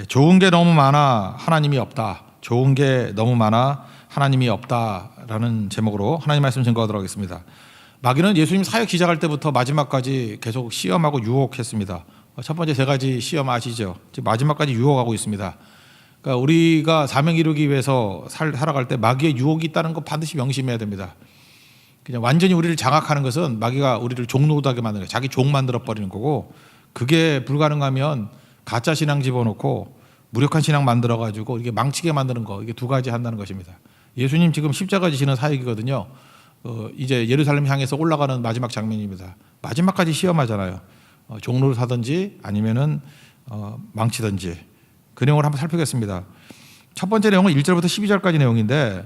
좋은 게 너무 많아 하나님이 없다. 좋은 게 너무 많아 하나님이 없다라는 제목으로 하나님 말씀 증거하도록 하겠습니다. 마귀는 예수님 사역 시작할 때부터 마지막까지 계속 시험하고 유혹했습니다. 첫 번째 세 가지 시험 아시죠? 마지막까지 유혹하고 있습니다. 그러니까 우리가 사명 이루기 위해서 살아갈 때 마귀의 유혹이 있다는 거 반드시 명심해야 됩니다. 그냥 완전히 우리를 장악하는 것은 마귀가 우리를 종노릇하게 만드는 거예요. 자기 종 만들어 버리는 거고, 그게 불가능하면 가짜 신앙 집어넣고 무력한 신앙 만들어 가지고 이게 망치게 만드는 거, 이게 두 가지 한다는 것입니다. 예수님 지금 십자가 지시는 사역이거든요. 이제 예루살렘 향해서 올라가는 마지막 장면입니다. 마지막까지 시험하잖아요. 종로를 사든지 아니면은 망치든지. 그 내용을 한번 살펴보겠습니다. 첫 번째 내용은 1절부터 12절까지 내용인데,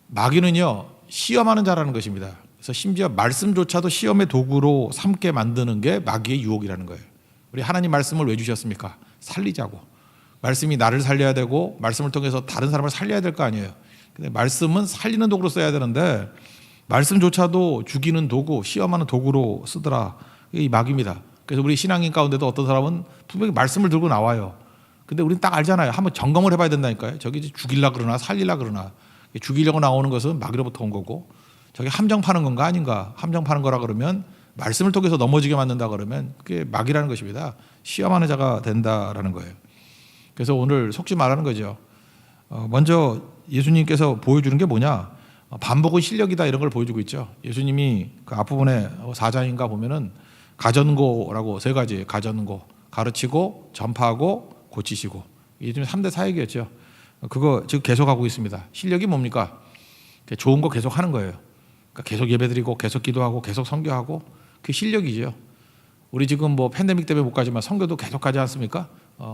마귀는요 시험하는 자라는 것입니다. 그래서 심지어 말씀조차도 시험의 도구로 삼게 만드는 게 마귀의 유혹이라는 거예요. 우리 하나님 말씀을 왜 주셨습니까? 살리자고. 말씀이 나를 살려야 되고 말씀을 통해서 다른 사람을 살려야 될 거 아니에요. 근데 말씀은 살리는 도구로 써야 되는데 말씀조차도 죽이는 도구, 시험하는 도구로 쓰더라. 이게 마귀입니다. 그래서 우리 신앙인 가운데도 어떤 사람은 분명히 말씀을 들고 나와요. 근데 우리는 딱 알잖아요. 한번 점검을 해봐야 된다니까요. 저기 죽이려 그러나 살리려 그러나. 죽이려고 나오는 것은 마귀로부터 온 거고, 저게 함정 파는 건가 아닌가. 함정 파는 거라 그러면, 말씀을 통해서 넘어지게 만든다 그러면 그게 마귀라는 것입니다. 시험하는 자가 된다라는 거예요. 그래서 오늘 속지 말하는 거죠. 먼저 예수님께서 보여주는 게 뭐냐, 반복은 실력이다, 이런 걸 보여주고 있죠. 예수님이 그 앞부분에 4장인가 보면은 가전고라고 세 가지, 가전고, 가르치고 전파하고 고치시고, 이게 좀 3대 사역이었죠. 그거 지금 계속하고 있습니다. 실력이 뭡니까? 좋은 거 계속 하는 거예요. 그러니까 계속 예배드리고 계속 기도하고 계속 선교하고, 그게 실력이죠. 우리 지금 뭐 팬데믹 때문에 못 가지만 선교도 계속 가지 않습니까?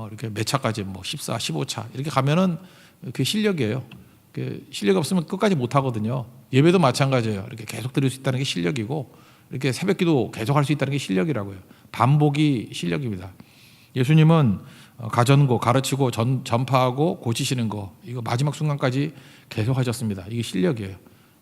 이렇게 몇 차까지 뭐 14, 15차 이렇게 가면은 그게 실력이에요. 실력이 없으면 끝까지 못 하거든요. 예배도 마찬가지예요. 이렇게 계속 드릴 수 있다는 게 실력이고, 이렇게 새벽기도 계속 할 수 있다는 게 실력이라고요. 반복이 실력입니다. 예수님은 가전고, 가르치고 전파하고 고치시는 거, 이거 마지막 순간까지 계속 하셨습니다. 이게 실력이에요.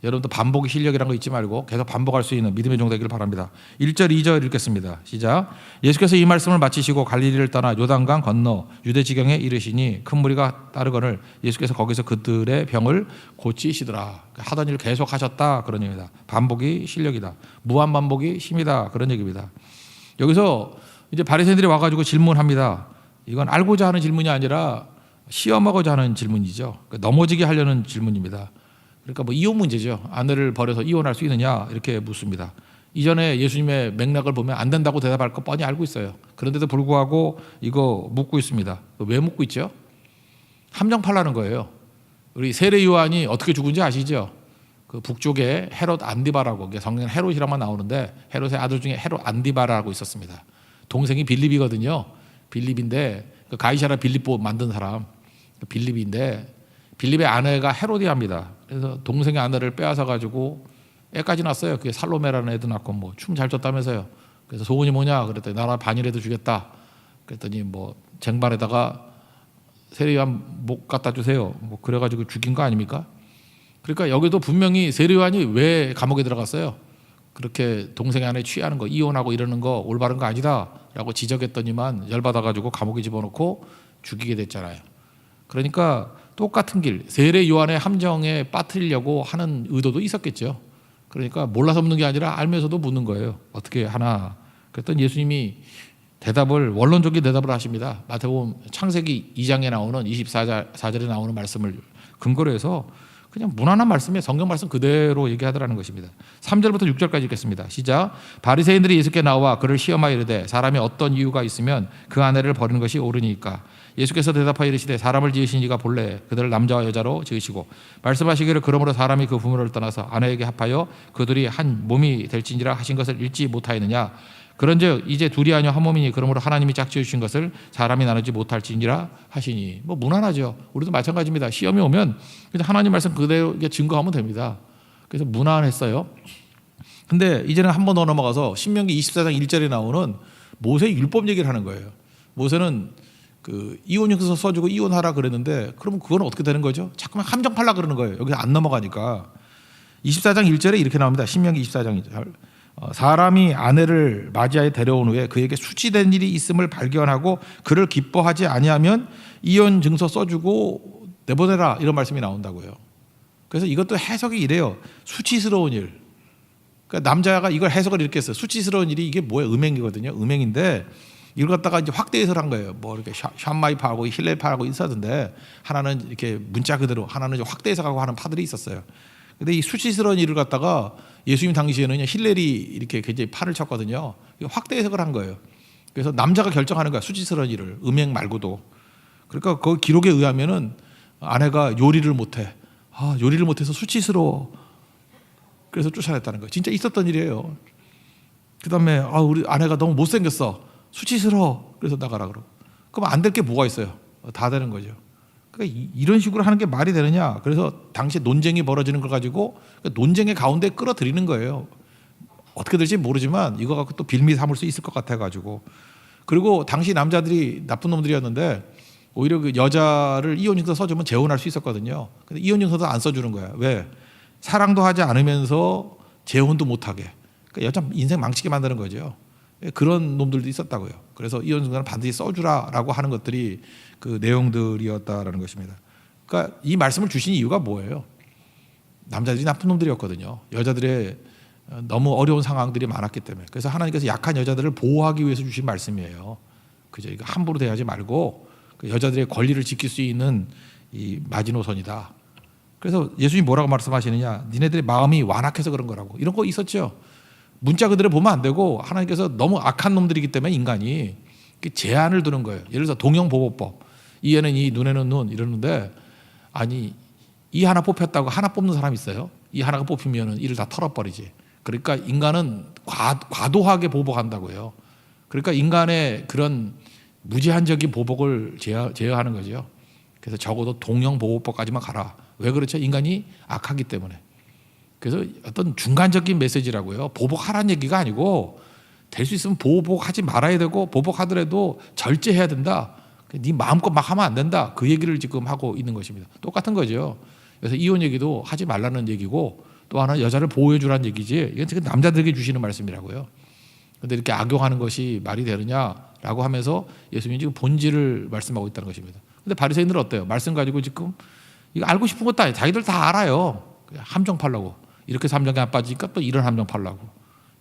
여러분도 반복이 실력이라는 거 잊지 말고 계속 반복할 수 있는 믿음의 종 되기를 바랍니다. 1절 2절 읽겠습니다. 시작. 예수께서 이 말씀을 마치시고 갈릴리를 떠나 요단강 건너 유대 지경에 이르시니 큰 무리가 따르거늘 예수께서 거기서 그들의 병을 고치시더라. 하던 일을 계속 하셨다, 그런 얘기입니다. 반복이 실력이다. 무한 반복이 힘이다, 그런 얘기입니다. 여기서 이제 바리새인들이 와가지고 질문합니다. 이건 알고자 하는 질문이 아니라 시험하고자 하는 질문이죠. 넘어지게 하려는 질문입니다. 그러니까 뭐 이혼 문제죠. 아내를 버려서 이혼할 수 있느냐, 이렇게 묻습니다. 이전에 예수님의 맥락을 보면 안 된다고 대답할 거 뻔히 알고 있어요. 그런데도 불구하고 이거 묻고 있습니다. 왜 묻고 있죠? 함정 팔라는 거예요. 우리 세례 요한이 어떻게 죽은지 아시죠? 그 북쪽에 헤롯 안디바라고, 성경 헤롯이라만 나오는데 헤롯의 아들 중에 헤롯 안디바라고 있었습니다. 동생이 빌립이거든요. 빌립인데 그 가이사라 빌립보 만든 사람 빌립인데, 빌립의 아내가 헤로디아입니다. 그래서 동생의 아내를 빼앗아 가지고 애까지 낳았어요. 그게 살로메라는 애도 낳고 뭐 춤 잘 췄다면서요. 그래서 소원이 뭐냐 그랬더니 나라 반이라도 주겠다. 그랬더니 뭐 쟁반에다가 세례요한 목 갖다 주세요. 뭐 그래가지고 죽인 거 아닙니까? 그러니까 여기도 분명히 세례요한이 왜 감옥에 들어갔어요? 그렇게 동생의 아내 취하는 거, 이혼하고 이러는 거 올바른 거 아니다라고 지적했더니만 열받아가지고 감옥에 집어넣고 죽이게 됐잖아요. 그러니까 똑같은 길, 세례 요한의 함정에 빠뜨리려고 하는 의도도 있었겠죠. 그러니까 몰라서 묻는 게 아니라 알면서도 묻는 거예요. 어떻게 하나. 그랬더니 예수님이 원론적인 대답을 하십니다. 마태복음 창세기 2장에 나오는 24절에 나오는 말씀을 근거로 해서 그냥 무난한 말씀에 성경 말씀 그대로 얘기하더라는 것입니다. 3절부터 6절까지 읽겠습니다. 시작. 바리새인들이 예수께 나와 그를 시험하여 이르되 사람이 어떤 이유가 있으면 그 아내를 버리는 것이 옳으니까. 예수께서 대답하여 이르시되 사람을 지으신 이가 본래 그들을 남자와 여자로 지으시고 말씀하시기를 그러므로 사람이 그 부모를 떠나서 아내에게 합하여 그들이 한 몸이 될지니라 하신 것을 읽지 못하였느냐. 그런즉 이제 둘이 아니요 한 몸이니 그러므로 하나님이 짝지어 주신 것을 사람이 나누지 못할지니라 하시니. 뭐 무난하죠. 우리도 마찬가지입니다. 시험이 오면 그냥 하나님 말씀 그대로 증거하면 됩니다. 그래서 무난했어요. 근데 이제는 한 번 더 넘어가서 신명기 24장 1절에 나오는 모세의 율법 얘기를 하는 거예요. 모세는 그 이혼용서 써주고 이혼하라 그랬는데, 그러면 그건 어떻게 되는 거죠? 자꾸만 함정 팔라 그러는 거예요. 여기서 안 넘어가니까. 24장 1절에 이렇게 나옵니다. 신명기 24장 1절. 사람이 아내를 맞이하여 데려온 후에 그에게 수치된 일이 있음을 발견하고 그를 기뻐하지 아니하면 이혼 증서 써주고 내보내라 이런 말씀이 나온다고요. 그래서 이것도 해석이 이래요. 수치스러운 일. 그러니까 남자가 이걸 해석을 이렇게 했어요. 수치스러운 일이 이게 뭐예요? 음행이거든요. 음행인데 이걸 갖다가 이제 확대 해석한 거예요. 뭐 이렇게 샴마이파하고 힐레파하고 있었는데 하나는 이렇게 문자 그대로, 하나는 확대 해석하고 하는 파들이 있었어요. 근데 이 수치스러운 일을 갖다가 예수님 당시에는 힐렐이 이렇게 굉장히 판을 쳤거든요. 확대 해석을 한 거예요. 그래서 남자가 결정하는 거야. 수치스러운 일을, 음행 말고도. 그러니까 그 기록에 의하면은 아내가 요리를 못해. 요리를 못해서 수치스러워. 그래서 쫓아냈다는 거예요. 진짜 있었던 일이에요. 그다음에 우리 아내가 너무 못생겼어. 수치스러워. 그래서 나가라 그러고. 그럼 안 될 게 뭐가 있어요? 다 되는 거죠. 그러니까 이런 식으로 하는 게 말이 되느냐. 그래서 당시 논쟁이 벌어지는 걸 가지고 논쟁의 가운데 끌어들이는 거예요. 어떻게 될지 모르지만 이거 갖고 또 빌미 삼을 수 있을 것 같아가지고. 그리고 당시 남자들이 나쁜 놈들이었는데 오히려 그 여자를 이혼증서 써주면 재혼할 수 있었거든요. 근데 이혼증서도 안 써주는 거야. 왜? 사랑도 하지 않으면서 재혼도 못하게. 그러니까 여자 인생 망치게 만드는 거죠. 그런 놈들도 있었다고요. 그래서 이혼증서는 반드시 써주라라고 하는 것들이 그 내용들이었다라는 것입니다. 그러니까 이 말씀을 주신 이유가 뭐예요? 남자들이 나쁜 놈들이었거든요. 여자들의 너무 어려운 상황들이 많았기 때문에. 그래서 하나님께서 약한 여자들을 보호하기 위해서 주신 말씀이에요. 그죠? 이거 함부로 대하지 말고 그 여자들의 권리를 지킬 수 있는 이 마지노선이다. 그래서 예수님이 뭐라고 말씀하시느냐? 니네들의 마음이 완악해서 그런 거라고. 이런 거 있었죠. 문자 그대로 보면 안 되고 하나님께서 너무 악한 놈들이기 때문에 인간이 제한을 두는 거예요. 예를 들어서 동형보호법. 이에는 이, 눈에는 눈 이러는데 아니 이 하나 뽑혔다고 하나 뽑는 사람이 있어요. 이 하나가 뽑히면 이를 다 털어버리지. 그러니까 인간은 과도하게 보복한다고요. 그러니까 인간의 그런 무제한적인 보복을 제어하는 거죠. 그래서 적어도 동형보호법까지만 가라. 왜 그렇죠? 인간이 악하기 때문에. 그래서 어떤 중간적인 메시지라고요. 보복하라는 얘기가 아니고 될 수 있으면 보복하지 말아야 되고 보복하더라도 절제해야 된다. 네 마음껏 막 하면 안 된다. 그 얘기를 지금 하고 있는 것입니다. 똑같은 거죠. 그래서 이혼 얘기도 하지 말라는 얘기고 또 하나 여자를 보호해 주라는 얘기지. 이건 지금 남자들에게 주시는 말씀이라고요. 그런데 이렇게 악용하는 것이 말이 되느냐라고 하면서 예수님이 지금 본질을 말씀하고 있다는 것입니다. 근데 바리새인들은 어때요? 말씀 가지고 지금 이거 알고 싶은 것도 아니에요. 자기들 다 알아요. 함정 팔라고. 이렇게 해서 함정에 안 빠지니까 또 이런 함정 팔라고.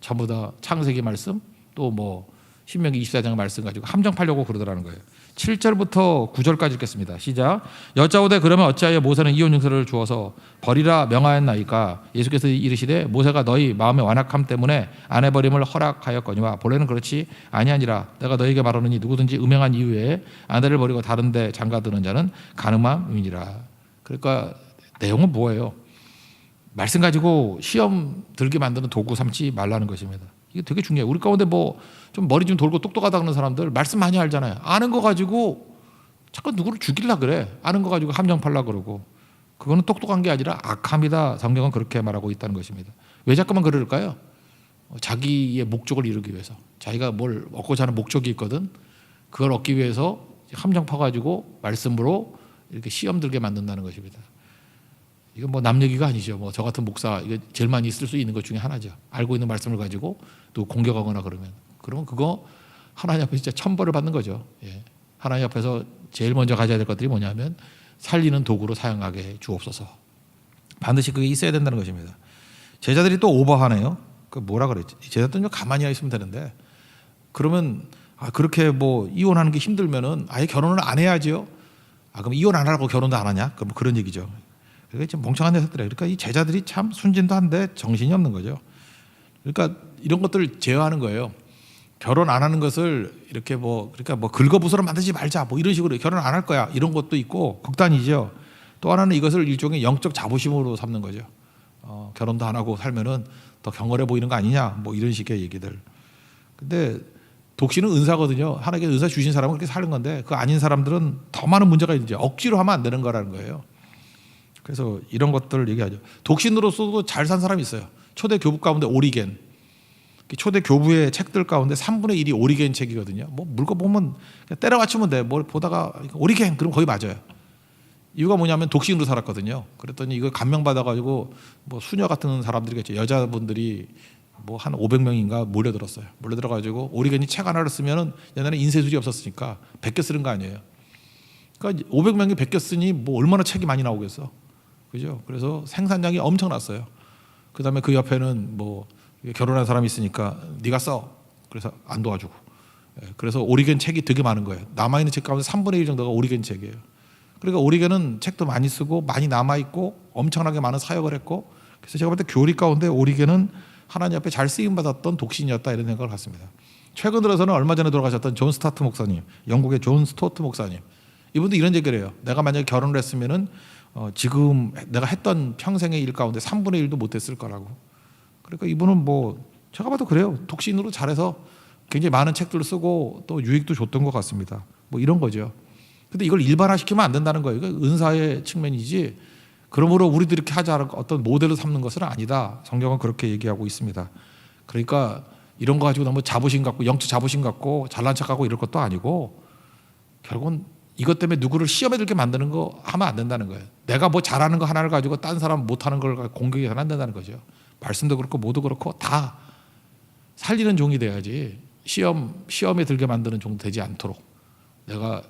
전부 다 창세기 말씀 또 뭐 신명기 24장 말씀 가지고 함정 팔려고 그러더라는 거예요. 7절부터 9절까지 읽겠습니다. 시작. 여짜오되 그러면 어찌하여 모세는 이혼증서를 주어서 버리라 명하였나이까? 예수께서 이르시되 모세가 너희 마음의 완악함 때문에 아내 버림을 허락하였거니와 본래는 그렇지 아니하니라. 내가 너희에게 말하노니 누구든지 음행한 이후에 아내를 버리고 다른 데 장가드는 자는 간음함이니라. 그러니까 내용은 뭐예요? 말씀 가지고 시험 들게 만드는 도구 삼지 말라는 것입니다. 이게 되게 중요해요. 우리 가운데 뭐 좀 머리 좀 돌고 똑똑하다 그러는 사람들 말씀 많이 알잖아요. 아는 거 가지고 자꾸 누구를 죽이려 그래. 아는 거 가지고 함정 팔라 그러고. 그거는 똑똑한 게 아니라 악함이다. 성경은 그렇게 말하고 있다는 것입니다. 왜 자꾸만 그럴까요? 자기의 목적을 이루기 위해서. 자기가 뭘 얻고자 하는 목적이 있거든. 그걸 얻기 위해서 함정 파가지고 말씀으로 이렇게 시험 들게 만든다는 것입니다. 이건 뭐 남 얘기가 아니죠. 뭐 저 같은 목사 이거 제일 많이 있을 수 있는 것 중에 하나죠. 알고 있는 말씀을 가지고 또 공격하거나 그러면 그거 하나님 앞에 진짜 천벌을 받는 거죠. 예. 하나님 앞에서 제일 먼저 가져야 될 것들이 뭐냐면 살리는 도구로 사용하게 주옵소서. 반드시 그게 있어야 된다는 것입니다. 제자들이 또 오버하네요. 그 뭐라 그랬지? 제자들은 가만히 있으면 되는데 그러면 그렇게 뭐 이혼하는 게 힘들면은 아예 결혼을 안 해야지요. 그럼 이혼 안 하라고 결혼도 안 하냐? 그럼 그런 얘기죠. 그게 좀 멍청한 녀석들이에요. 그러니까 이 제자들이 참 순진도 한데 정신이 없는 거죠. 그러니까 이런 것들을 제어하는 거예요. 결혼 안 하는 것을 이렇게 그러니까 긁어부스러 만들지 말자 뭐 이런 식으로 결혼 안 할 거야 이런 것도 있고 극단이죠. 또 하나는 이것을 일종의 영적 자부심으로 삼는 거죠. 결혼도 안 하고 살면은 더 경건해 보이는 거 아니냐 뭐 이런 식의 얘기들. 근데 독신은 은사거든요. 하나님께 은사 주신 사람은 그렇게 사는 건데 그 아닌 사람들은 더 많은 문제가 있는지 억지로 하면 안 되는 거라는 거예요. 그래서 이런 것들을 얘기하죠. 독신으로서도 잘 산 사람이 있어요. 초대 교부 가운데 오리겐. 초대 교부의 책들 가운데 3분의 1이 오리겐 책이거든요. 뭐 물거 보면 때려 맞추면 돼. 뭘 보다가 오리겐 그럼 거의 맞아요. 이유가 뭐냐면 독신으로 살았거든요. 그랬더니 이거 감명받아가지고 뭐 수녀 같은 사람들이겠죠. 여자분들이 뭐 한 500명인가 몰려들었어요. 몰려들어가지고 오리겐이 책 하나를 쓰면은 옛날에 인쇄술이 없었으니까 100개 쓰는 거 아니에요. 그러니까 500명이 100개 쓰니 뭐 얼마나 책이 많이 나오겠어, 그죠? 그래서 생산량이 엄청났어요. 그다음에 그 옆에는 뭐 결혼한 사람이 있으니까 네가 써. 그래서 안 도와주고. 그래서 오리겐 책이 되게 많은 거예요. 남아 있는 책 가운데 3분의 1 정도가 오리겐 책이에요. 그러니까 오리겐은 책도 많이 쓰고 많이 남아 있고 엄청나게 많은 사역을 했고, 그래서 제가 볼 때 교리 가운데 오리겐은 하나님 앞에 잘 쓰임 받았던 독신이었다 이런 생각을 갖습니다. 최근 들어서는 얼마 전에 돌아가셨던 존 스타트 목사님, 영국의 존 스토트 목사님, 이분도 이런 얘기를 해요. 내가 만약에 결혼을 했으면은 지금 내가 했던 평생의 일 가운데 3분의 1도 못했을 거라고. 그러니까 이분은 뭐 제가 봐도 그래요. 독신으로 잘해서 굉장히 많은 책들을 쓰고 또 유익도 줬던 것 같습니다. 뭐 이런 거죠. 근데 이걸 일반화시키면 안 된다는 거예요. 이거 은사의 측면이지, 그러므로 우리도 이렇게 하자 어떤 모델로 삼는 것은 아니다. 성경은 그렇게 얘기하고 있습니다. 그러니까 이런 거 가지고 너무 자부심 갖고 영적 자부심 갖고 잘난 척하고 이럴 것도 아니고, 결국은 이것 때문에 누구를 시험에 들게 만드는 거 하면 안 된다는 거예요. 내가 뭐 잘하는 거 하나를 가지고 딴 사람 못하는 걸 공격해서는 안 된다는 거죠. 말씀도 그렇고 뭐도 그렇고 다 살리는 종이 돼야지 시험에 들게 만드는 종 되지 않도록 내가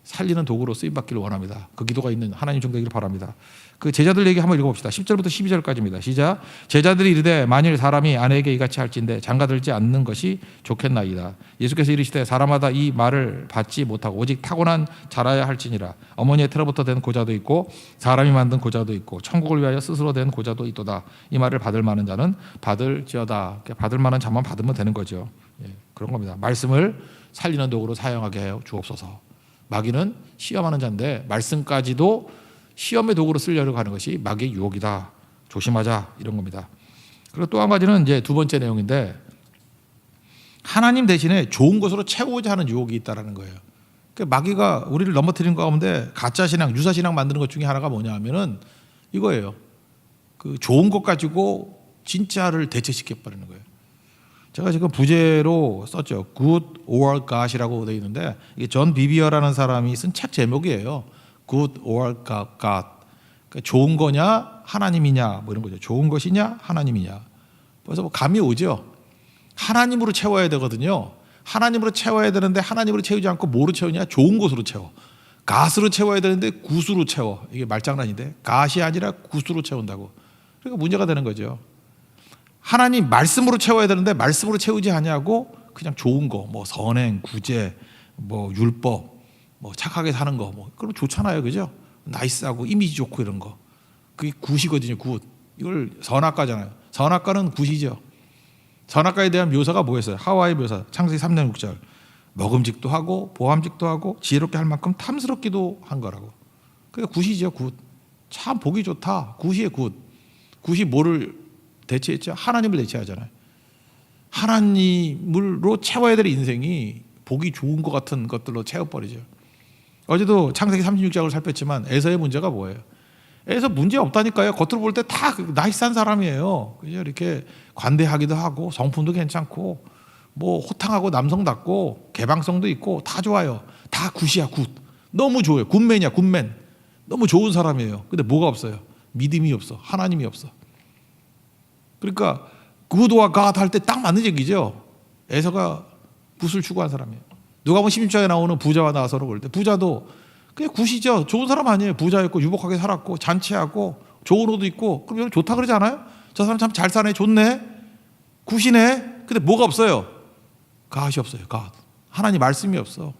살리는 도구로 쓰임받기를 원합니다. 그 기도가 있는 하나님 종 되기를 바랍니다. 그 제자들 얘기 한번 읽어봅시다. 10절부터 12절까지입니다. 시작. 제자들이 이르되 만일 사람이 아내에게 이같이 할진대 장가들지 않는 것이 좋겠나이다. 예수께서 이르시되 사람마다 이 말을 받지 못하고 오직 타고난 자라야 할지니라. 어머니의 태로부터 된 고자도 있고 사람이 만든 고자도 있고 천국을 위하여 스스로 된 고자도 있도다. 이 말을 받을 만한 자는 받을지어다. 받을 만한 자만 받으면 되는 거죠. 그런 겁니다. 말씀을 살리는 도구로 사용하게 하여 주옵소서. 마귀는 시험하는 자인데 말씀까지도 시험의 도구로 쓰려고 하는 것이 마귀의 유혹이다. 조심하자 이런 겁니다. 그리고 또 한 가지는 이제 두 번째 내용인데, 하나님 대신에 좋은 것으로 채우고자 하는 유혹이 있다라는 거예요. 그러니까 마귀가 우리를 넘어뜨린 가운데 가짜 신앙, 유사 신앙 만드는 것 중에 하나가 뭐냐면은 이거예요. 그 좋은 것 가지고 진짜를 대체시켜 버리는 거예요. 제가 지금 부제로 썼죠. Good or God이라고 되어 있는데 이게 존 비비어라는 사람이 쓴 책 제목이에요. Good or God. 그러니까 좋은 거냐 하나님이냐 뭐 이런 거죠. 좋은 것이냐 하나님이냐. 그래서 뭐 감이 오죠. 하나님으로 채워야 되거든요. 하나님으로 채워야 되는데 하나님으로 채우지 않고 뭐로 채우냐? 좋은 것으로 채워. 갓으로 채워야 되는데 굿으로 채워. 이게 말장난인데 갓이 아니라 굿으로 채운다고. 그러니까 문제가 되는 거죠. 하나님 말씀으로 채워야 되는데 말씀으로 채우지 않냐고 그냥 좋은 거, 뭐 선행, 구제, 뭐 율법, 뭐 착하게 사는 거, 뭐 그럼 좋잖아요, 그죠? 나이스하고 이미지 좋고 이런 거, 그게 굿이거든요, 굿. 이걸 선악과잖아요. 선악과는 굿이죠. 선악과에 대한 묘사가 뭐였어요? 하와이 묘사, 창세기 3장 6절. 먹음직도 하고 보암직도 하고 지혜롭게 할 만큼 탐스럽기도 한 거라고. 그게 굿이죠, 굿. 참 보기 좋다. 굿이에요, 굿. 굿이 뭐를 대체했죠? 하나님을 대체하잖아요. 하나님으로 채워야 될 인생이 보기 좋은 것 같은 것들로 채워버리죠. 어제도 창세기 36장을 살폈지만 에서의 문제가 뭐예요? 에서 문제 없다니까요. 겉으로 볼 때 다 나이스한 사람이에요. 그죠? 이렇게 관대하기도 하고 성품도 괜찮고 뭐 호탕하고 남성답고 개방성도 있고 다 좋아요. 다 굿이야, 굿. 너무 좋아요. 굿맨이야, 굿맨. 너무 좋은 사람이에요. 근데 뭐가 없어요? 믿음이 없어. 하나님이 없어. 그러니까 굿과 갓 할 때 딱 맞는 얘기죠. 에서가 굿을 추구한 사람이에요. 누가 보면 16장에 나오는 부자와 나서로 볼 때 부자도 그냥 굿이죠. 좋은 사람 아니에요. 부자였고 유복하게 살았고 잔치하고 좋은 옷도 입고, 그럼 좋다 그러지 않아요? 저 사람 참 잘 사네, 좋네, 굿이네. 근데 뭐가 없어요? 갓이 없어요. 갓. 하나님 말씀이 없어.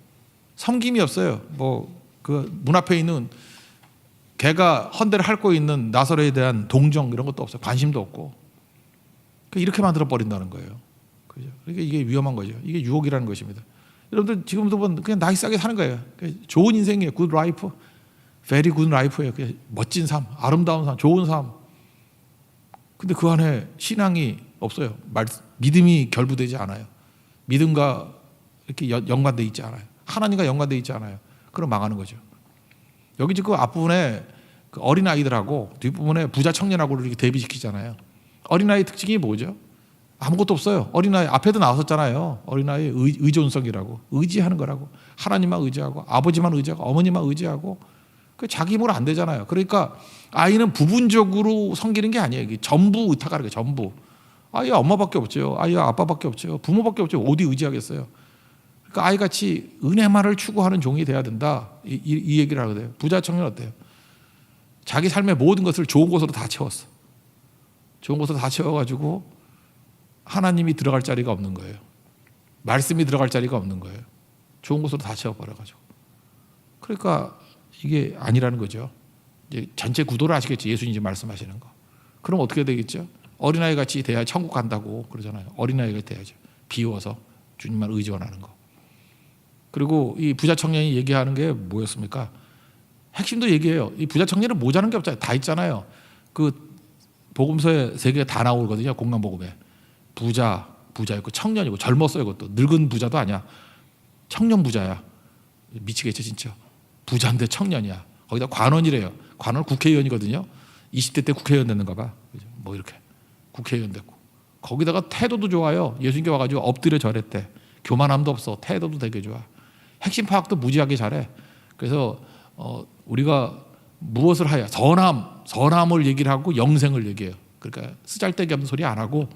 섬김이 없어요. 뭐 그 문 앞에 있는 개가 헌대를 핥고 있는 나사로에 대한 동정 이런 것도 없어요. 관심도 없고. 이렇게 만들어 버린다는 거예요. 그죠? 그러니까 이게 위험한 거죠. 이게 유혹이라는 것입니다. 여러분들 지금도 보면 그냥 나이스하게 사는 거예요. 좋은 인생이에요. good life, very good life예요. 그냥 멋진 삶, 아름다운 삶, 좋은 삶. 근데 그 안에 신앙이 없어요. 믿음이 결부되지 않아요. 믿음과 이렇게 연관되어 있지 않아요. 하나님과 연관되어 있지 않아요. 그럼 망하는 거죠. 여기 지금 앞부분에 그 어린 아이들하고 뒷부분에 부자 청년하고 이렇게 대비시키잖아요. 어린아이 특징이 뭐죠? 아무것도 없어요. 어린아이 앞에도 나왔었잖아요. 어린아이의 의존성이라고, 의지하는 거라고. 하나님만 의지하고 아버지만 의지하고 어머니만 의지하고, 그 자기 힘으로 안 되잖아요. 그러니까 아이는 부분적으로 섬기는 게 아니에요. 전부 의탁하는 거예요. 전부. 아이야 엄마밖에 없죠. 아이야 아빠밖에 없죠. 부모밖에 없죠. 어디 의지하겠어요. 그러니까 아이같이 은혜만을 추구하는 종이 돼야 된다. 이 얘기를 하거든요. 부자 청년 어때요? 자기 삶의 모든 것을 좋은 곳으로 다 채웠어. 좋은 곳으로 다 채워가지고 하나님이 들어갈 자리가 없는 거예요. 말씀이 들어갈 자리가 없는 거예요. 좋은 곳으로 다 채워버려가지고. 그러니까 이게 아니라는 거죠. 이제 전체 구도를 아시겠죠. 예수님이 말씀하시는 거. 그럼 어떻게 되겠죠? 어린아이 같이 돼야 천국 간다고 그러잖아요. 어린아이가 돼야죠. 비워서 주님만 의지원하는 거. 그리고 이 부자 청년이 얘기하는 게 뭐였습니까? 핵심도 얘기해요. 이 부자 청년은 모자란 게 없잖아요. 다 있잖아요. 그 복음서에 세 개가 다 나오거든요. 공간복음에. 부자 있고 청년이고 젊었어요. 그것도 늙은 부자도 아니야. 청년 부자야. 미치겠죠 진짜. 부자인데 청년이야. 거기다 관원이래요. 관원 국회의원이거든요. 20대 때 국회의원 됐는가 봐. 뭐 이렇게 국회의원 됐고. 거기다가 태도도 좋아요. 예수님께 와가지고 엎드려 절했대. 교만함도 없어. 태도도 되게 좋아. 핵심 파악도 무지하게 잘해. 그래서 우리가 무엇을 하야 선함을 얘기를 하고 영생을 얘기해요. 그러니까 쓰잘데기 없는 소리 안 하고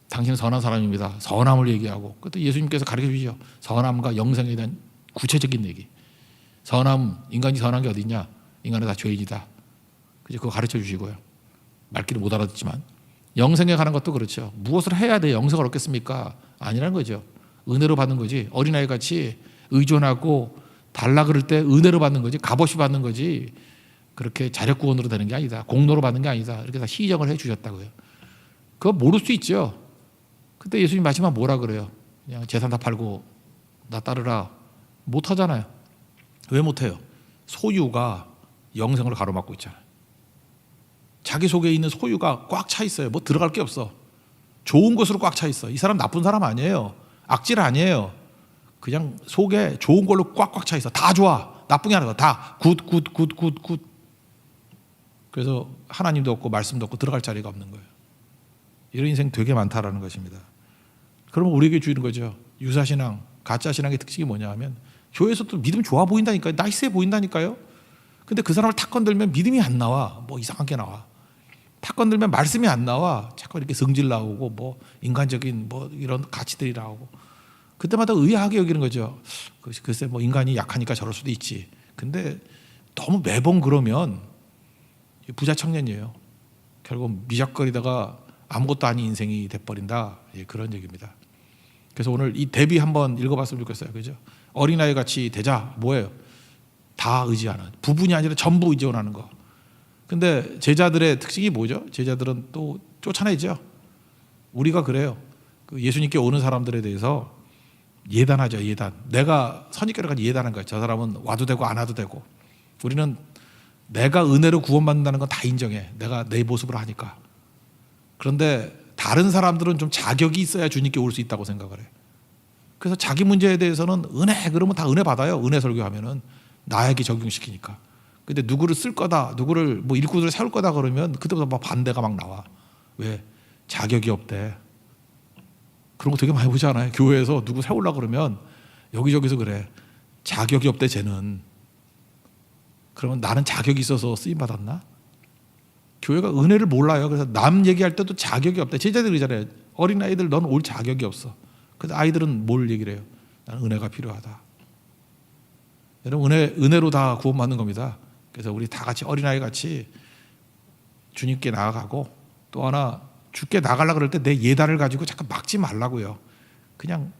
당신은 선한 사람입니다. 선함을 얘기하고 그것도 예수님께서 가르쳐 주시죠. 선함과 영생에 대한 구체적인 얘기. 선함, 인간이 선한 게 어디 있냐? 인간은 다 죄인이다. 그거 가르쳐 주시고요. 말귀를 못 알아듣지만 영생에 관한 것도 그렇죠. 무엇을 해야 돼 영생을 얻겠습니까? 아니라는 거죠. 은혜로 받는 거지. 어린아이 같이 의존하고 달라 그럴 때 은혜로 받는 거지. 값없이 받는 거지. 그렇게 자력구원으로 되는 게 아니다. 공로로 받는 게 아니다. 이렇게 다 시정을 해 주셨다고요. 그거 모를 수 있죠. 그때 예수님 마지막 뭐라 그래요? 그냥 재산 다 팔고 나 따르라. 못 하잖아요. 왜 못 해요? 소유가 영생을 가로막고 있잖아요. 자기 속에 있는 소유가 꽉 차 있어요. 뭐 들어갈 게 없어. 좋은 것으로 꽉 차 있어. 이 사람 나쁜 사람 아니에요. 악질 아니에요. 그냥 속에 좋은 걸로 꽉꽉 차 있어. 다 좋아. 나쁜 게 하나도 다 굿. 그래서 하나님도 없고 말씀도 없고 들어갈 자리가 없는 거예요. 이런 인생 되게 많다라는 것입니다. 그러면 우리에게 주는 거죠. 유사신앙, 가짜신앙의 특징이 뭐냐 하면 교회에서도 믿음 좋아 보인다니까요. 나이스해 보인다니까요. 근데 그 사람을 탁 건들면 믿음이 안 나와. 뭐 이상한 게 나와. 탁 건들면 말씀이 안 나와. 자꾸 이렇게 성질 나오고 뭐 인간적인 뭐 이런 가치들이 나오고. 그때마다 의아하게 여기는 거죠. 글쎄 뭐 인간이 약하니까 저럴 수도 있지. 근데 너무 매번 그러면 부자 청년이에요. 결국 미적거리다가 아무것도 아닌 인생이 돼버린다. 예, 그런 얘기입니다. 그래서 오늘 이 대비 한번 읽어봤으면 좋겠어요. 그죠? 어린아이 같이 되자. 뭐예요? 다 의지하는. 부분이 아니라 전부 의존하는 거. 근데 제자들의 특징이 뭐죠? 제자들은 또 쫓아내죠. 우리가 그래요. 그 예수님께 오는 사람들에 대해서 예단하죠. 예단. 내가 선입견을 가지고 예단한 거예요. 저 사람은 와도 되고 안 와도 되고. 우리는 내가 은혜로 구원받는다는 건 다 인정해. 내가 내 모습으로 하니까. 그런데 다른 사람들은 좀 자격이 있어야 주님께 올 수 있다고 생각을 해요. 그래서 자기 문제에 대해서는 은혜 그러면 다 은혜 받아요. 은혜 설교하면은 나에게 적용시키니까. 근데 누구를 쓸 거다, 누구를 뭐 일꾼을 세울 거다 그러면 그때부터 막 반대가 막 나와. 왜? 자격이 없대. 그런 거 되게 많이 보지 않아요? 교회에서 누구 세우려고 그러면 여기저기서 그래. 자격이 없대 쟤는. 그러면 나는 자격이 있어서 쓰임 받았나? 교회가 은혜를 몰라요. 그래서 남 얘기할 때도 자격이 없대. 제자들이 그러잖아요. 어린아이들 넌 올 자격이 없어. 근데 아이들은 뭘 얘기를 해요? 나는 은혜가 필요하다. 여러분 은혜로 다 구원받는 겁니다. 그래서 우리 다 같이 어린아이 같이 주님께 나아가고 또 하나 주께 나가려고 그럴 때 내 예단을 가지고 잠깐 막지 말라고요. 그냥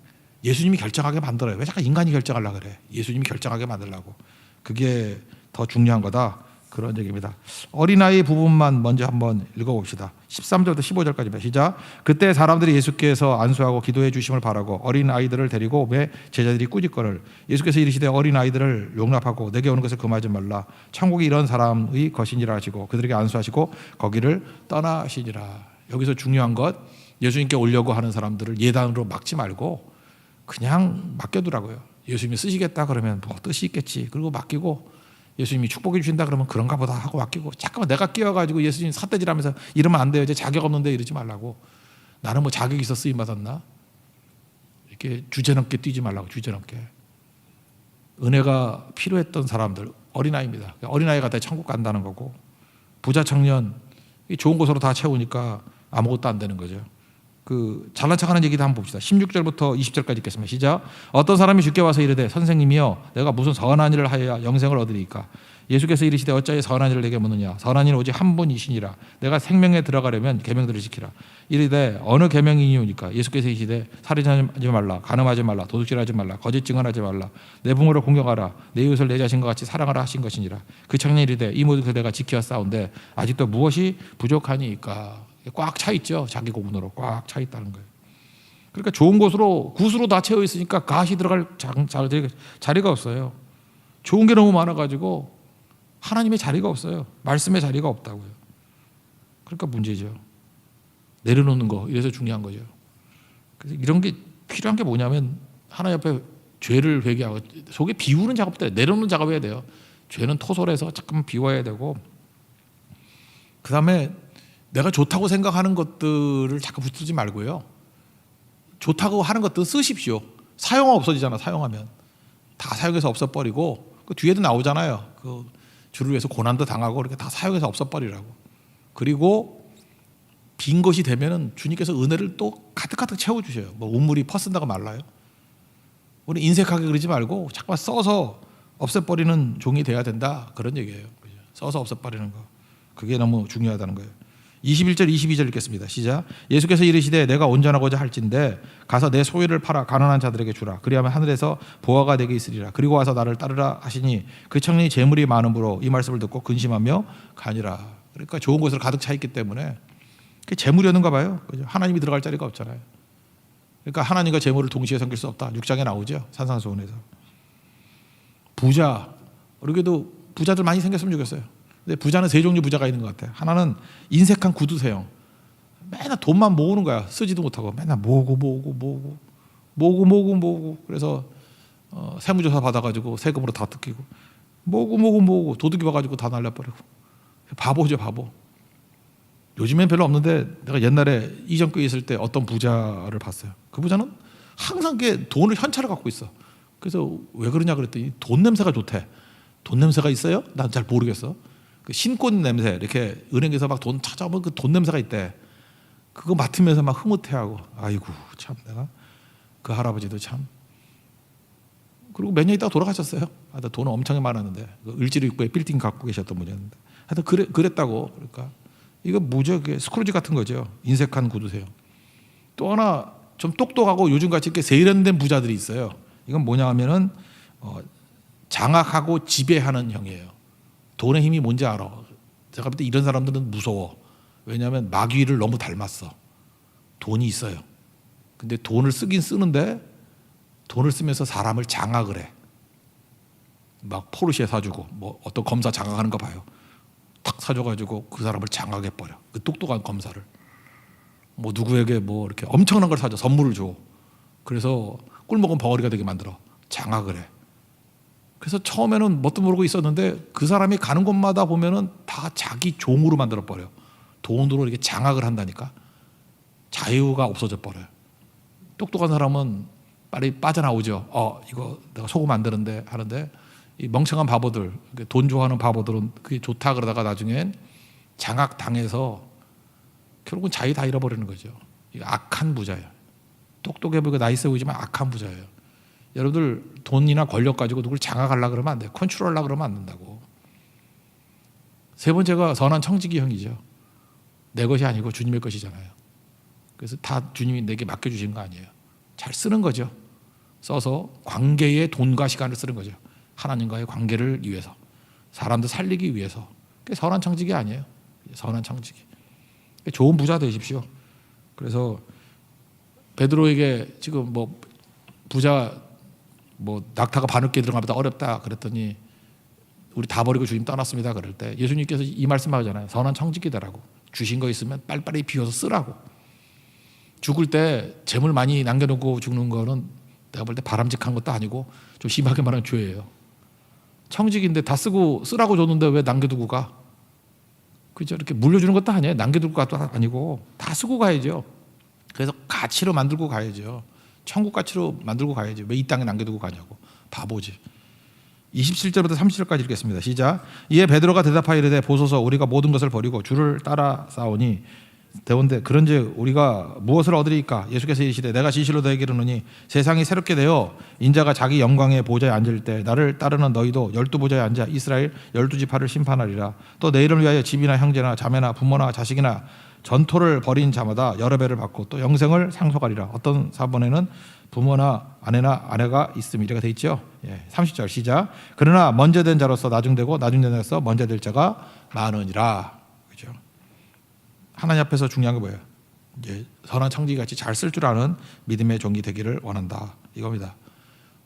예수님이 결정하게 만들어요. 왜 자꾸 인간이 결정하려고 그래? 예수님이 결정하게 만들라고. 그게 더 중요한 거다. 그런 얘기입니다. 어린아이 부분만 먼저 한번 읽어봅시다. 13절부터 15절까지입니다. 시작. 그때 사람들이 예수께서 안수하고 기도해 주심을 바라고 어린아이들을 데리고 매 제자들이 꾸짖거늘 예수께서 이르시되 어린아이들을 용납하고 내게 오는 것을 금하지 말라. 천국이 이런 사람의 것이니라 하시고 그들에게 안수하시고 거기를 떠나시니라. 여기서 중요한 것 예수님께 오려고 하는 사람들을 예단으로 막지 말고 그냥 맡겨두라고요. 예수님이 쓰시겠다 그러면 뭐 뜻이 있겠지. 그리고 맡기고 예수님이 축복해 주신다 그러면 그런가 보다 하고 맡기고 잠깐만 내가 끼어가지고 예수님 삿대질하면서 이러면 안 돼요. 이제 자격 없는데 이러지 말라고. 나는 뭐 자격이 있어 쓰임 받았나? 이렇게 주제넘게 뛰지 말라고. 주제넘게. 은혜가 필요했던 사람들 어린아이입니다. 어린아이가 다 천국 간다는 거고 부자 청년 좋은 곳으로 다 채우니까 아무것도 안 되는 거죠. 그 잘난 척하는 얘기도 한번 봅시다. 16절부터 20절까지 읽겠습니다. 시작. 어떤 사람이 주께 와서 이르되 선생님이여 내가 무슨 선한 일을 하여야 영생을 얻으리이까. 예수께서 이르시되 어찌하여 선한 일을 내게 묻느냐. 선한 이는 오직 한 분이시니라. 내가 생명에 들어가려면 계명들을 지키라. 이르되 어느 계명이니까. 예수께서 이르시되 살인하지 말라, 간음하지 말라, 도둑질하지 말라, 거짓 증언하지 말라, 내 부모를 공경하라, 내 이웃을 내 자신과 같이 사랑하라 하신 것이니라. 그 청년이 이르되 이 모든 내가 지키었사온데 아직도 무엇이 부족하니까. 꽉 차 있죠. 자기 고분으로 꽉 차 있다는 거예요. 그러니까 좋은 곳으로 굿으로 다 채워 있으니까 갓이 들어갈 자리가 없어요. 좋은 게 너무 많아가지고 하나님의 자리가 없어요. 말씀의 자리가 없다고요. 그러니까 문제죠. 내려놓는 거, 이래서 중요한 거죠. 그래서 이런 게 필요한 게 뭐냐면 하나님 앞에 죄를 회개하고 속에 비우는 작업도 해요. 내려놓는 작업을 해야 돼요. 죄는 토설해서 잠깐 비워야 되고, 그 다음에 내가 좋다고 생각하는 것들을 자꾸 붙들지 말고요. 좋다고 하는 것들 쓰십시오. 사용하면 없어지잖아. 사용하면 다 사용해서 없어버리고, 그 뒤에도 나오잖아요. 그 주를 위해서 고난도 당하고 이렇게 다 사용해서 없어버리라고. 그리고 빈 것이 되면은 주님께서 은혜를 또 가득가득 채워주셔요. 뭐 우물이 퍼쓴다고 말라요. 우리 인색하게 그러지 말고 잠깐 써서 없애버리는 종이 돼야 된다, 그런 얘기예요. 써서 없애버리는 거, 그게 너무 중요하다는 거예요. 21절 22절 읽겠습니다. 시작. 예수께서 이르시되 내가 온전하고자 할진대 가서 내 소유를 팔아 가난한 자들에게 주라. 그리하면 하늘에서 보화가 되게 있으리라. 그리고 와서 나를 따르라 하시니 그 청년이 재물이 많음으로 이 말씀을 듣고 근심하며 가니라. 그러니까 좋은 곳으로 가득 차 있기 때문에 그게 재물이었는가 봐요. 하나님이 들어갈 자리가 없잖아요. 그러니까 하나님과 재물을 동시에 섬길 수 없다. 6장에 나오죠. 산상수훈에서. 부자, 우리에게도 부자들 많이 생겼으면 좋겠어요. 근데 부자는 세 종류 부자가 있는 것 같아요. 하나는 인색한 구두쇠형. 맨날 돈만 모으는 거야. 쓰지도 못하고 맨날 모으고. 그래서 세무조사 받아가지고 세금으로 다 뜯기고, 모으고 도둑이 와가지고 다 날려버리고. 바보죠, 바보. 요즘엔 별로 없는데 내가 옛날에 이전교회 있을 때 어떤 부자를 봤어요. 그 부자는 항상 돈을 현찰을 갖고 있어. 그래서 왜 그러냐 그랬더니 돈 냄새가 좋대. 돈 냄새가 있어요? 난 잘 모르겠어. 그 신꽃 냄새, 이렇게 은행에서 막 돈 찾아오면 그 돈 냄새가 있대. 그거 맡으면서 막 흐뭇해하고, 아이고 참 내가 그 할아버지도 참. 그리고 몇 년 있다가 돌아가셨어요. 하여튼 돈은 엄청 많았는데, 그 을지로 입구에 빌딩 갖고 계셨던 분이었는데, 하여튼 그랬다고. 그러니까 이거 뭐죠? 스크루지 같은 거죠. 인색한 구두쇠요. 또 하나 좀 똑똑하고 요즘같이 이렇게 세련된 부자들이 있어요. 이건 뭐냐 하면은 장악하고 지배하는 형이에요. 돈의 힘이 뭔지 알아. 제가 볼 때 이런 사람들은 무서워. 왜냐하면 마귀를 너무 닮았어. 돈이 있어요. 근데 돈을 쓰긴 쓰는데 돈을 쓰면서 사람을 장악을 해. 막 포르쉐 사주고 뭐 어떤 검사 장악하는 거 봐요. 탁 사줘가지고 그 사람을 장악해버려. 그 똑똑한 검사를. 뭐 누구에게 뭐 이렇게 엄청난 걸 사줘. 선물을 줘. 그래서 꿀먹은 벙어리가 되게 만들어. 장악을 해. 그래서 처음에는 뭣도 모르고 있었는데 그 사람이 가는 곳마다 보면은 다 자기 종으로 만들어 버려. 돈으로 이렇게 장악을 한다니까. 자유가 없어져 버려요. 똑똑한 사람은 빨리 빠져나오죠. 이거 내가 속으면 안 되는데 하는데, 이 멍청한 바보들, 돈 좋아하는 바보들은 그게 좋다 그러다가 나중엔 장악 당해서 결국은 자유 다 잃어버리는 거죠. 악한 부자예요. 똑똑해 보이고 나이스 보이지만 악한 부자예요. 여러분들 돈이나 권력 가지고 누굴 장악하려고 그러면 안 돼요. 컨트롤하려고 그러면 안 된다고. 세 번째가 선한 청지기형이죠. 내 것이 아니고 주님의 것이잖아요. 그래서 다 주님이 내게 맡겨주신 거 아니에요. 잘 쓰는 거죠. 써서 관계에 돈과 시간을 쓰는 거죠. 하나님과의 관계를 위해서, 사람들 살리기 위해서. 그게 선한 청지기 아니에요. 선한 청지기. 좋은 부자 되십시오. 그래서 베드로에게 지금 뭐 부자 뭐 낙타가 바늘게 들어가보다 어렵다 그랬더니 우리 다 버리고 주님 떠났습니다 그럴 때 예수님께서 이 말씀하잖아요. 선한 청지기다라고. 주신 거 있으면 빨리빨리 비워서 쓰라고. 죽을 때 재물 많이 남겨놓고 죽는 거는 내가 볼 때 바람직한 것도 아니고 좀 심하게 말하면 죄예요. 청지기인데 다 쓰라고 줬는데 왜 남겨두고 가? 그죠? 이렇게 물려주는 것도 아니에요. 남겨두고 가도 아니고 다 쓰고 가야죠. 그래서 가치로 만들고 가야죠. 천국 가치로 만들고 가야지. 왜 이 땅에 남겨두고 가냐고. 바보지. 27절부터 30절까지 읽겠습니다. 시작. 이에 베드로가 대답하여 이르되 보소서 우리가 모든 것을 버리고 주를 따라 싸우니 되온데 그런즉 우리가 무엇을 얻으리까? 예수께서 이르시되 내가 진실로 너에게 이르노니 세상이 새롭게 되어 인자가 자기 영광의 보좌에 앉을 때 나를 따르는 너희도 12보좌에 앉아 이스라엘 12지파를 심판하리라. 또 내 이름을 위하여 집이나 형제나 자매나 부모나 자식이나 전토를 벌인 자마다 여러 배를 받고 또 영생을 상속하리라. 어떤 사본에는 부모나 아내나 아내가 있음 이래가 돼 있죠. 30절 시작. 그러나 먼저 된 자로서 나중되고 나중된 자로서 먼저 될 자가 많으니라. 그죠? 하나님 앞에서 중요한 게 뭐예요? 이제 선한 청지기같이 잘 쓸 줄 아는 믿음의 종이 되기를 원한다. 이겁니다.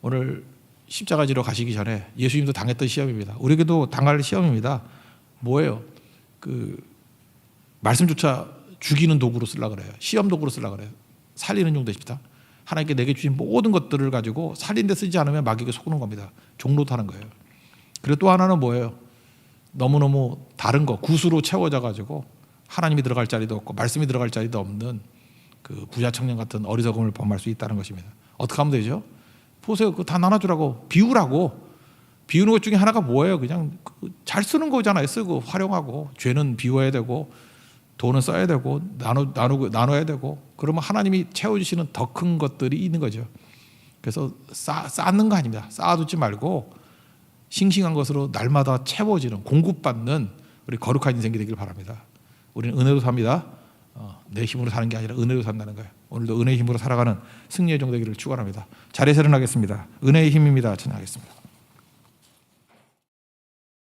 오늘 십자가 지러 가시기 전에 예수님도 당했던 시험입니다. 우리에게도 당할 시험입니다. 뭐예요? 그 말씀조차 죽이는 도구로 쓰려고 그래요. 시험 도구로 쓰려고 그래요. 살리는 용도입니다. 하나님께 내게 주신 모든 것들을 가지고 살린 데 쓰지 않으면 마귀에게 속는 겁니다. 종로타는 거예요. 그리고 또 하나는 뭐예요? 너무너무 다른 거 구수로 채워져 가지고 하나님이 들어갈 자리도 없고 말씀이 들어갈 자리도 없는 그 부자 청년 같은 어리석음을 범할 수 있다는 것입니다. 어떻게 하면 되죠? 보세요. 그거 다 나눠주라고 비우라고. 비우는 것 중에 하나가 뭐예요? 그냥 잘 쓰는 거잖아요. 쓰고 활용하고 죄는 비워야 되고 돈은 써야 되고 나눠야 되고 그러면 하나님이 채워주시는 더 큰 것들이 있는 거죠. 그래서 쌓는 거 아닙니다. 쌓아두지 말고 싱싱한 것으로 날마다 채워지는 공급받는 우리 거룩한 인생이 되길 바랍니다. 우리는 은혜로 삽니다. 내 힘으로 사는 게 아니라 은혜로 산다는 거예요. 오늘도 은혜의 힘으로 살아가는 승리의 종 되기를 축원합니다. 자리에서 일어나겠습니다. 은혜의 힘입니다. 찬양하겠습니다.